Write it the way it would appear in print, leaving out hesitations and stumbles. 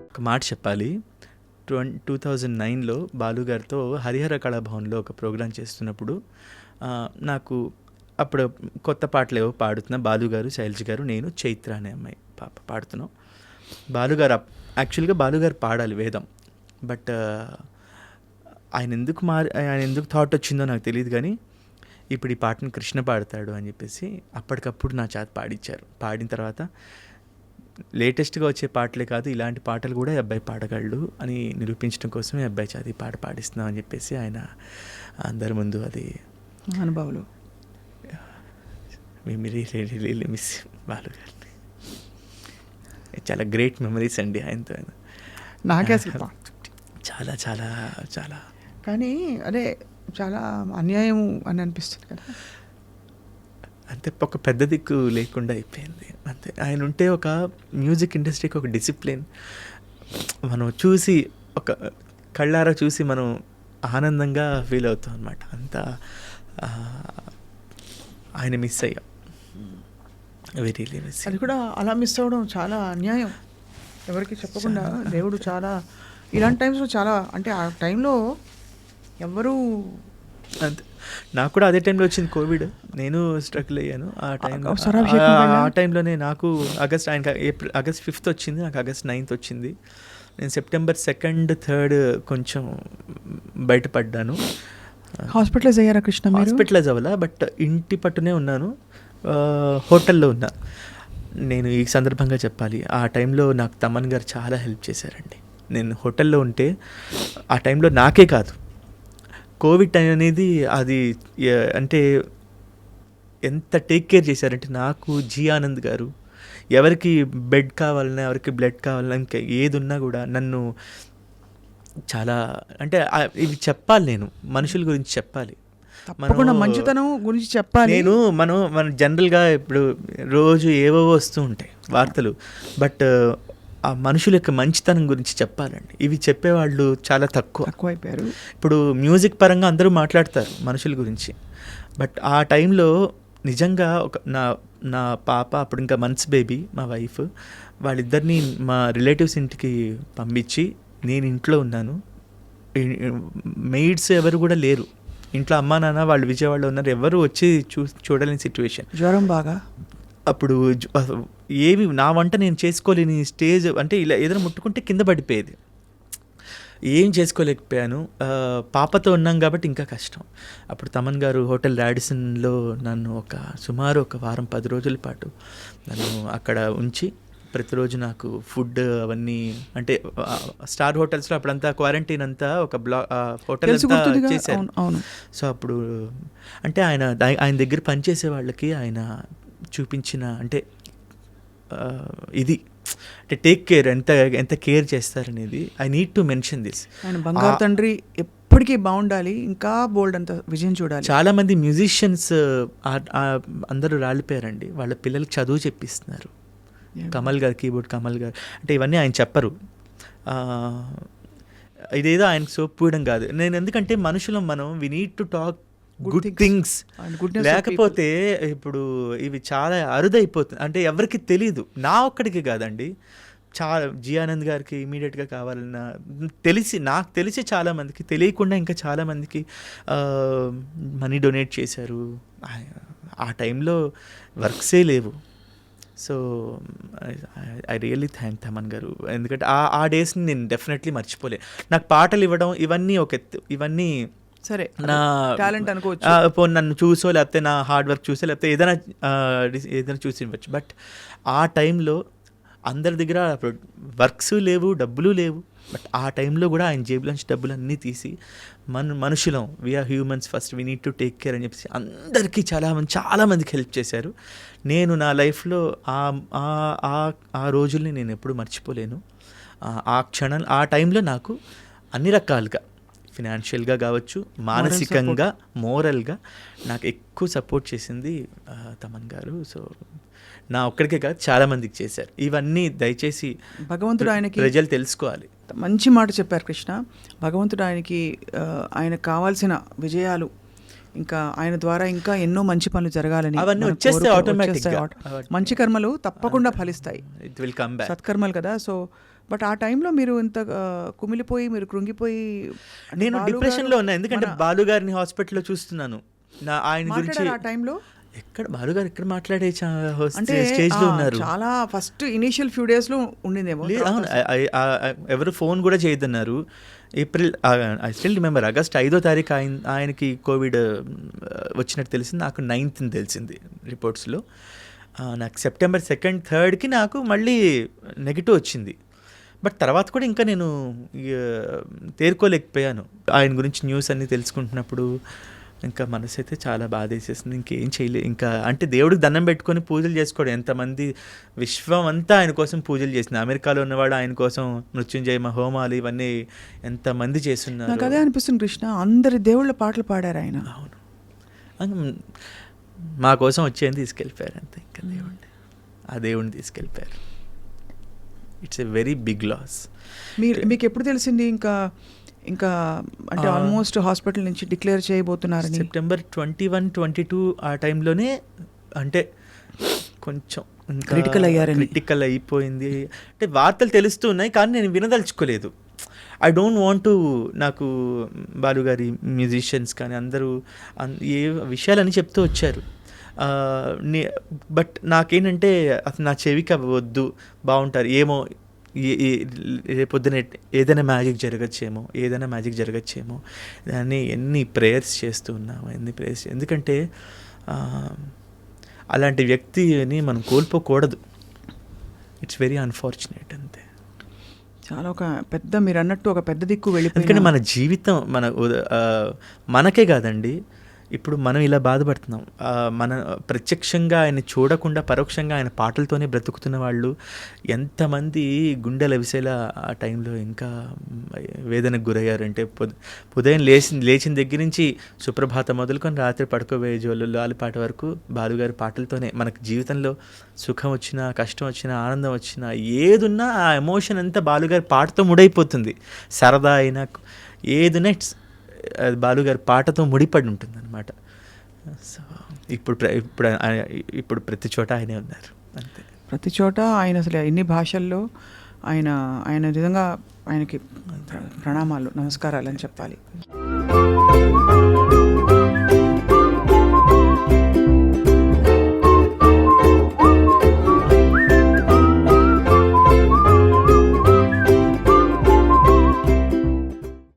ఒక మాట చెప్పాలి. 2009లో బాలుగారితో హరిహర కళాభవన్లో ఒక ప్రోగ్రాం చేస్తున్నప్పుడు నాకు అప్పుడు కొత్త పాటలేవో పాడుతున్నా. బాలుగారు, శైలజ గారు, నేను, చైత్ర అనే అమ్మాయి పాడుతున్నాం. బాలుగారు యాక్చువల్గా బాలుగారు పాడాలి వేదం. బట్ ఆయన ఎందుకు థాట్ వచ్చిందో నాకు తెలియదు, కానీ ఇప్పుడు ఈ పాటను కృష్ణ పాడతాడు అని చెప్పేసి అప్పటికప్పుడు నా చేత పాడించారు. పాడిన తర్వాత లేటెస్ట్గా వచ్చే పాటలే కాదు, ఇలాంటి పాటలు కూడా ఈ అబ్బాయి పాడగలడు అని నిరూపించడం కోసమే అబ్బాయి చేత ఈ పాట పాడిస్తున్నాం అని చెప్పేసి ఆయన అందరి ముందు అది అనుభవాలు మిస్ బాలుగారిని. చాలా గ్రేట్ మెమరీస్ అండి ఆయనతో. నాకే అసలు చాలా చాలా చాలా కానీ అదే చాలా అన్యాయం అని అనిపిస్తుంది కదా. అంతే, ఒక పెద్ద దిక్కు లేకుండా అయిపోయింది అంతే. ఆయన ఉంటే ఒక మ్యూజిక్ ఇండస్ట్రీకి ఒక డిసిప్లిన్ మనం చూసి ఒక కళ్ళారా చూసి మనం ఆనందంగా ఫీల్ అవుతాం అన్నమాట. అంతా ఆయన మిస్ అయ్యాం. Very miss. అది కూడా అలా మిస్ అవ్వడం చాలా అన్యాయం. ఎవరికి చెప్పకుండా దేవుడు చాలా ఇలాంటి టైమ్స్లో చాలా, అంటే ఆ టైంలో ఎవరు అంతే. నాకు కూడా అదే టైంలో వచ్చింది కోవిడ్. నేను స్ట్రగుల్ అయ్యాను ఆ టైంలోనే. నాకు ఆగస్ట్ 5th వచ్చింది, నాకు ఆగస్ట్ 9th వచ్చింది. నేను సెప్టెంబర్ 2nd 3rd కొంచెం బయటపడ్డాను. హాస్పిటలైజ్ అయ్యారా కృష్ణ? హాస్పిటలైజ్ అవ్వాలా, బట్ ఇంటి పట్టునే ఉన్నాను, హోటల్లో ఉన్నా. నేను ఈ సందర్భంగా చెప్పాలి, ఆ టైంలో నాకు తమన్ గారు చాలా హెల్ప్ చేశారండి. నేను హోటల్లో ఉంటే ఆ టైంలో నాకే కాదు, కోవిడ్ టైం అనేది అది అంటే ఎంత టేక్ కేర్ చేశారంటే నాకు, జీ ఆనంద్ గారు, ఎవరికి బెడ్ కావాలన్నా, ఎవరికి బ్లడ్ కావాలన్నా, ఇంకా ఏది ఉన్నా కూడా నన్ను చాలా, అంటే ఇవి చెప్పాలి, నేను మనుషుల గురించి చెప్పాలి, తప్పకుండా మంచితనం గురించి చెప్పాలి. మన జనరల్గా ఇప్పుడు రోజు ఏవో వస్తూ ఉంటాయి వార్తలు, బట్ ఆ మనుషుల యొక్క మంచితనం గురించి చెప్పాలండి. ఇవి చెప్పేవాళ్ళు చాలా తక్కువైపోయారు. ఇప్పుడు మ్యూజిక్ పరంగా అందరూ మాట్లాడతారు మనుషుల గురించి, బట్ ఆ టైంలో నిజంగా నా పాప అప్పుడు ఇంకా మంత్స్ బేబీ, మా వైఫ్, వాళ్ళిద్దరినీ మా రిలేటివ్స్ ఇంటికి పంపించి నేను ఇంట్లో ఉన్నాను. మెయిడ్స్ ఎవరు కూడా లేరు ఇంట్లో, అమ్మా నాన్న వాళ్ళు విజయవాడలో ఉన్నారు, ఎవరు వచ్చి చూడలేని సిచ్యువేషన్. జ్వరం బాగా, అప్పుడు ఏవి నా వంట నేను చేసుకోలేని స్టేజ్, అంటే ఇలా ఏదైనా ముట్టుకుంటే కింద పడిపోయేది, ఏం చేసుకోలేకపోయాను. పాపతో ఉన్నాం కాబట్టి ఇంకా కష్టం. అప్పుడు తమన్ గారు హోటల్ రాడిసన్లో నన్ను సుమారు ఒక వారం 10 రోజుల పాటు నన్ను అక్కడ ఉంచి ప్రతిరోజు నాకు ఫుడ్ అవన్నీ, అంటే స్టార్ హోటల్స్లో అప్పుడంతా క్వారంటైన్ అంతా ఒక హోటల్ చేశారు. సో అప్పుడు అంటే ఆయన దగ్గర పనిచేసే వాళ్ళకి ఆయన చూపించిన అంటే ఇది, అంటే టేక్ కేర్, ఎంత కేర్ చేస్తారనేది I need to mention this. ఆయన బంగారు తండ్రి ఎప్పటికీ బాగుండాలి, ఇంకా బోల్డ్ అంత విజయం చూడాలి. చాలామంది మ్యూజిషియన్స్ అందరూ రాలిపోయారండి, వాళ్ళ పిల్లలకి చదువు చెప్పిస్తున్నారు. కమల్ గారు, కీబోర్డ్ కమల్ గారు, అంటే ఇవన్నీ ఆయన చెప్పరు. ఇదేదో ఆయనకు సోప్ పూయడం కాదు. నేను ఎందుకంటే మనుషులం మనం, we need to talk good things. లేకపోతే ఇప్పుడు ఇవి చాలా అరుదైపోతుంది, అంటే ఎవరికి తెలీదు, నా ఒక్కడికి కాదండి, చాలా జీ ఆనంద్ గారికి ఇమీడియట్గా కావాలన్నా నాకు తెలిసి చాలామందికి తెలియకుండా ఇంకా చాలామందికి మనీ డొనేట్ చేశారు. ఆ టైంలో వర్క్సే లేవు. So I really thank Thaman గారు, ఎందుకంటే ఆ డేస్ని నేను డెఫినెట్లీ మర్చిపోలే. నాకు పాటలు ఇవ్వడం ఇవన్నీ ఒక ఎత్తు, ఇవన్నీ సరే నా టాలెంట్ అనుకోవచ్చు, నన్ను చూసో లేకపోతే నా హార్డ్ వర్క్ చూసో లేకపోతే ఏదైనా చూసి ఇవ్వచ్చు. బట్ ఆ టైంలో అందరి దగ్గర వర్క్స్ లేవు, డబ్బులు లేవు, బట్ ఆ టైంలో కూడా ఆయన జేబులోంచి డబ్బులు అన్నీ తీసి మనుషులం, we are humans first, we need to take care అని చెప్పేసి అందరికీ చాలామందికి హెల్ప్ చేశారు. నేను నా లైఫ్లో ఆ రోజుల్ని నేను ఎప్పుడు మర్చిపోలేను. ఆ టైంలో నాకు అన్ని రకాలుగా, ఫినాన్షియల్గా కావచ్చు, మానసికంగా, మోరల్గా నాకు ఎక్కువ సపోర్ట్ చేసింది తమన్ గారు. సో నా ఒక్కడికే కాదు, చాలామందికి చేశారు. ఇవన్నీ దయచేసి భగవంతుడు ఆయనకి ప్రజలు తెలుసుకోవాలి. మంచి మాట చెప్పారు కృష్ణ. భగవంతుడు ఆయనకి కావాల్సిన విజయాలు ఇంకా ఆయన ద్వారా ఇంకా ఎన్నో మంచి పనులు జరగాలని అవన్నీ మనం వచ్చేస్తాయి కోరుకో- automaticగా. వచ్చేస్తాయి. మంచి కర్మలు తప్పకుండా ఫలిస్తాయి, ఇట్ విల్ కమ్ బ్యాక్. సత్కర్మలు కదా. సో బట్ ఆ టైంలో మీరు ఇంత కుమిలిపోయి, మీరు కృంగిపోయి, అంటే నేను బాలు డిప్రెషన్లో గారు ఉన్నా, ఎందుకంటే మన- బాలు గారిని హాస్పిటల్లో చూస్తున్నాను. ఆయన గురించి మాట్లాడారు ఆ టైంలో. ఎక్కడ బాలు గారు ఎక్కడ మాట్లాడే అంటే స్టేజ్లో ఉన్నారు. చాలా ఫస్ట్ ఇనీషియల్ ఫ్యూ డేస్ లో ఉండిందేమో. అవును, ఎవరు ఫోన్ కూడా చేయొద్దన్నారు. April, I still remember, August 5వ తారీఖు ఆయనకి కోవిడ్ వచ్చినట్టు తెలిసింది. నాకు 9th తెలిసింది రిపోర్ట్స్లో. నాకు సెప్టెంబర్ 2nd, 3rdకి నాకు మళ్ళీ నెగిటివ్ వచ్చింది. బట్ తర్వాత కూడా ఇంకా నేను తేరుకోలేకపోయాను. ఆయన గురించి న్యూస్ అన్నీ తెలుసుకుంటున్నప్పుడు ఇంకా మనసు అయితే చాలా బాధేసేసింది. ఇంకేం చేయలేదు. ఇంకా అంటే దేవుడికి దండం పెట్టుకొని పూజలు చేసుకోవడం. ఎంతమంది విశ్వం అంతా ఆయన కోసం పూజలు చేసింది. అమెరికాలో ఉన్నవాడు ఆయన కోసం మృత్యుంజయ హోమాలు ఇవన్నీ ఎంతమంది చేస్తున్నారు. నాకు అదే అనిపిస్తుంది కృష్ణ, అందరి దేవుళ్ళ పాటలు పాడారు ఆయన. అవును, మా కోసం వచ్చేది తీసుకెళ్ళిపోయారు అంతే. ఇంకా ఆ దేవుడిని తీసుకెళ్ళిపోయారు. It's a very big loss. మీకు ఎప్పుడు తెలిసింది ఇంకా ఇంకా అంటే ఆల్మోస్ట్ హాస్పిటల్ నుంచి డిక్లేర్ చేయబోతున్నారని? సెప్టెంబర్ 21, 22 ఆ టైంలోనే, అంటే కొంచెం క్రిటికల్ అయ్యారని. క్రిటికల్ అయిపోయింది. అంటే వార్తలు తెలుస్తూ ఉన్నాయి కానీ నేను వినదలుచుకోలేదు. ఐ డోంట్ వాంట్ టు, నాకు బాలుగారి మ్యూజిషియన్స్ కానీ అందరూ ఏ విషయాలని చెప్తూ వచ్చారు. బట్ నాకేంటంటే అసలు నా చెవికి అవి వద్దు, బాగుంటారు ఏమో, రేపొద్దున ఏదైనా మ్యాజిక్ జరగచ్చేమో దాన్ని ఎన్ని ప్రేయర్స్ చేస్తూ ఉన్నాము, ఎందుకంటే అలాంటి వ్యక్తిని మనం కోల్పోకూడదు. ఇట్స్ వెరీ అన్ఫార్చునేట్ అంతే. చాలా ఒక పెద్ద, మీరు అన్నట్టు ఒక పెద్ద దిక్కు వెళ్ళిపోయింది. ఎందుకంటే మన జీవితం మనకే కాదండి, ఇప్పుడు మనం ఇలా బాధపడుతున్నాం. మన ప్రత్యక్షంగా ఆయన చూడకుండా పరోక్షంగా ఆయన పాటలతోనే బ్రతుకుతున్న వాళ్ళు ఎంతమంది గుండెల విసేలా ఆ టైంలో ఇంకా వేదనకు గురయ్యారంటే, ఉదయం లేచిన దగ్గర నుంచి సుప్రభాతం మొదలుకొని రాత్రి పడుకోబోయే జోలు పాట వరకు బాలుగారి పాటలతోనే మనకు జీవితంలో సుఖం వచ్చినా, కష్టం వచ్చినా, ఆనందం వచ్చినా, ఏదున్నా ఆ ఎమోషన్ అంతా బాలుగారి పాటతో ముడైపోతుంది. సరదా అయినా ఏదున్నా బాలుగారి పాటతో ముడిపడి ఉంటుంది అనమాట. సో ఇప్పుడు ప్రతి చోట ఆయనే ఉన్నారు అంతే. ప్రతి చోట ఆయన అసలు ఎన్ని భాషల్లో ఆయన నిజంగా ఆయనకి ప్రణామాలు, నమస్కారాలు అని చెప్పాలి.